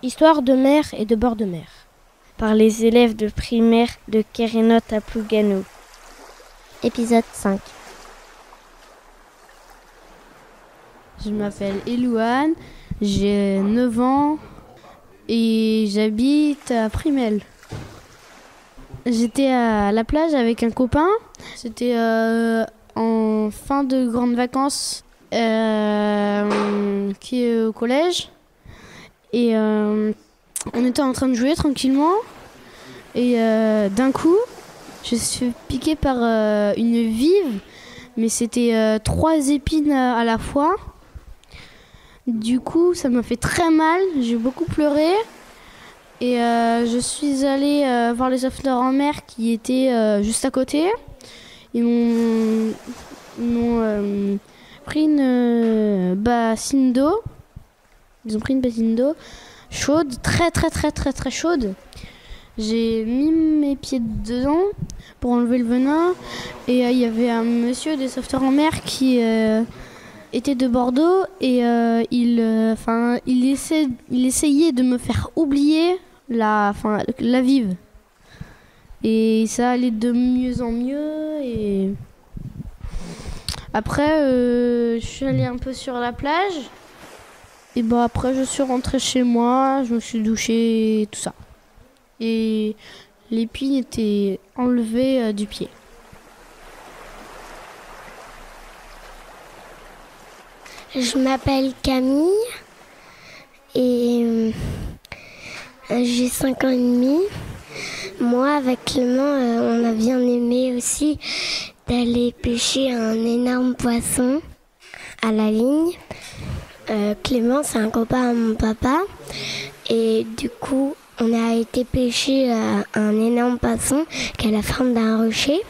Histoire de mer et de bord de mer. Par les élèves de primaire de Kérénote à Plougasnou. Épisode 5. Je m'appelle Elouane, j'ai 9 ans et j'habite à Primel. J'étais à la plage avec un copain. C'était en fin de grandes vacances qui est au collège. Et on était en train de jouer tranquillement. Et d'un coup, je suis fait piquer par une vive. Mais c'était 3 épines à la fois. Du coup, ça m'a fait très mal. J'ai beaucoup pleuré. Et je suis allée voir les sauveteurs en mer qui étaient juste à côté. Ils m'ont pris une bassine d'eau. Ils ont pris une bassine d'eau chaude, très chaude. J'ai mis mes pieds dedans pour enlever le venin. Et il y avait un monsieur des sauveteurs en mer qui était de Bordeaux. Et il essayait de me faire oublier la vive. Et ça allait de mieux en mieux. Et après, je suis allée un peu sur la plage. Et après, je suis rentrée chez moi, je me suis douchée, tout ça. Et l'épine était enlevée du pied. Je m'appelle Camille et j'ai 5 ans et demi. Moi, avec Clément, on a bien aimé aussi d'aller pêcher un énorme poisson à la ligne. Clément, c'est un copain à mon papa. Et du coup, on a été pêcher un énorme poisson qui a la forme d'un rocher.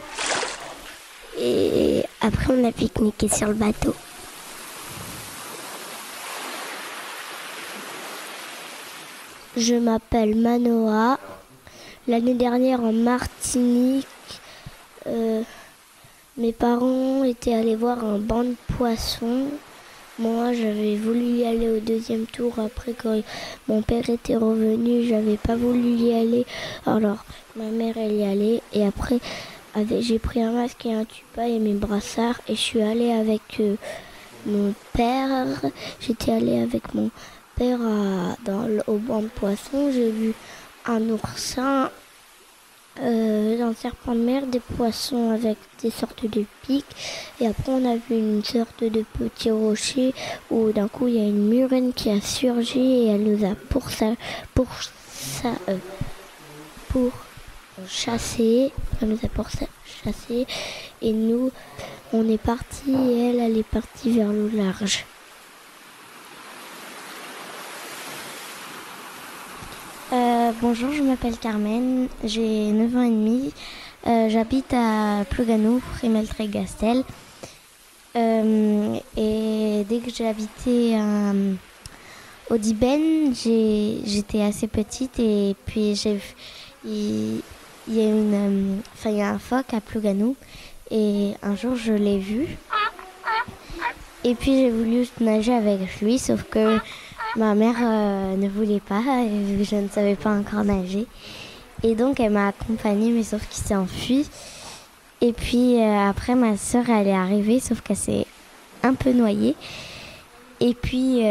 Et après, on a pique-niqué sur le bateau. Je m'appelle Manoa. L'année dernière en Martinique, mes parents étaient allés voir un banc de poissons. Moi, j'avais voulu y aller au deuxième tour. Après, quand mon père était revenu, j'avais pas voulu y aller. Alors, ma mère, elle y allait. Et après, j'ai pris un masque et un tuba et mes brassards. Et je suis allée avec mon père. J'étais allée avec mon père au banc de poissons. J'ai vu un oursin, un serpent de mer, des poissons avec des sortes de pics. Et après, on a vu une sorte de petit rocher où d'un coup, il y a une murène qui a surgi et elle nous a chasser. Elle nous a chasser. Et nous, on est partis et elle est partie vers le large. Bonjour, je m'appelle Carmen, j'ai 9 ans et demi, j'habite à Plougasnou, Frimel-Trégastel. Et dès que j'ai habité au Dibène, j'étais assez petite et puis il y a un phoque à Plougasnou et un jour je l'ai vu. Et puis j'ai voulu nager avec lui, sauf que ma mère ne voulait pas, et je ne savais pas encore nager. Et donc elle m'a accompagnée, mais sauf qu'il s'est enfui. Et puis après ma sœur, elle est arrivée, sauf qu'elle s'est un peu noyée. Et puis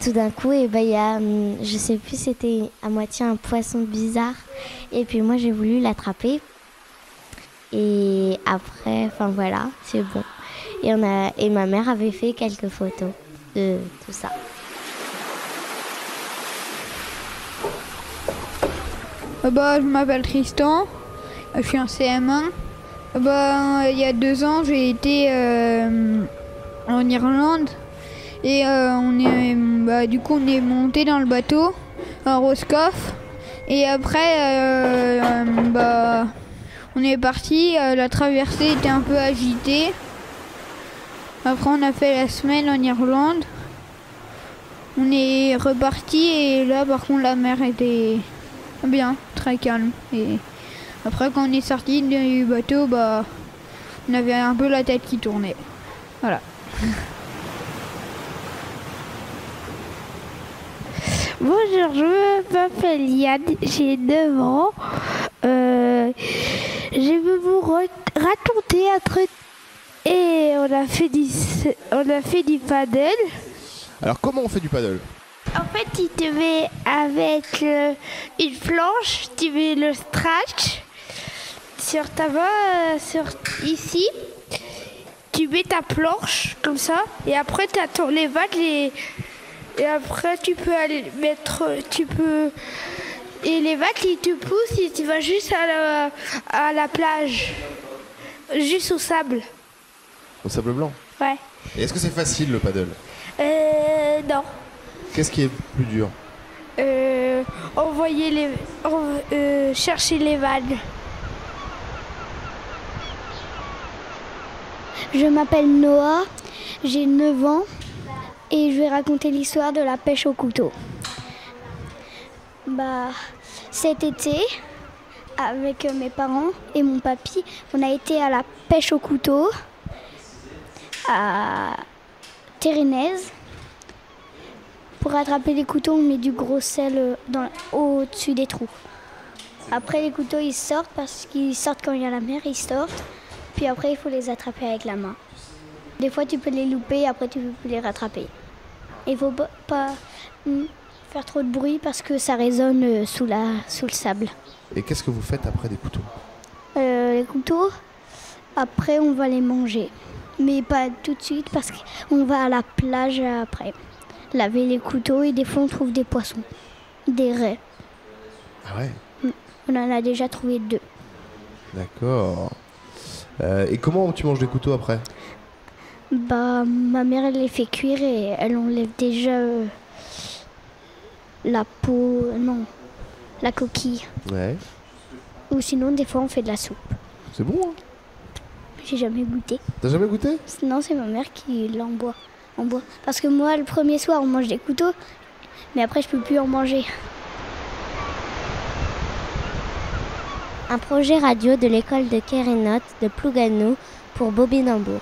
tout d'un coup, il y a, je sais plus, c'était à moitié un poisson bizarre. Et puis moi j'ai voulu l'attraper. Et après, voilà, c'est bon. Et ma mère avait fait quelques photos de tout ça. Je m'appelle Tristan, je suis en CM1. Il y a 2 ans, j'ai été en Irlande et on est monté dans le bateau, en Roscoff. Et après, on est parti, la traversée était un peu agitée. Après, on a fait la semaine en Irlande. On est reparti et là, par contre, la mer était bien, très calme. Et après, quand on est sorti du bateau, on avait un peu la tête qui tournait. Voilà. Bonjour, je m'appelle Yann, j'ai 9 ans. Je vais vous raconter un truc. Et on a fait du paddle. Alors comment on fait du paddle? En fait, tu te mets avec une planche, tu mets le stretch sur ta main, ici. Tu mets ta planche comme ça, et après tu attends les vagues et après tu peux aller mettre, et les vagues ils te poussent et tu vas juste à la plage, juste au sable. Au sable blanc? Ouais. Et est-ce que c'est facile le paddle? Non. Qu'est-ce qui est plus dur? Chercher les vagues. Je m'appelle Noah, j'ai 9 ans et je vais raconter l'histoire de la pêche au couteau. Cet été, avec mes parents et mon papy, on a été à la pêche au couteau à Térénèse. Pour attraper les couteaux, on met du gros sel au-dessus des trous. Après, les couteaux, ils sortent parce qu'ils sortent quand il y a la mer, ils sortent. Puis après, il faut les attraper avec la main. Des fois, tu peux les louper et après, tu peux les rattraper. Il ne faut pas faire trop de bruit parce que ça résonne sous le sable. Et qu'est-ce que vous faites après des couteaux? Les couteaux, après, on va les manger. Mais pas tout de suite parce qu'on va à la plage après. Laver les couteaux et des fois, on trouve des poissons, des raies. Ah ouais? On en a déjà trouvé 2. D'accord. Et comment tu manges des couteaux après? Ma mère, elle les fait cuire et elle enlève déjà la peau, la coquille. Ouais. Ou sinon, des fois, on fait de la soupe. C'est bon, hein? J'ai jamais goûté. T'as jamais goûté? Non, c'est ma mère qui l'emboie. Parce que moi, le premier soir, on mange des couteaux, mais après, je peux plus en manger. Un projet radio de l'école de Kérénote de Plougasnou pour Bobine-Hambourg.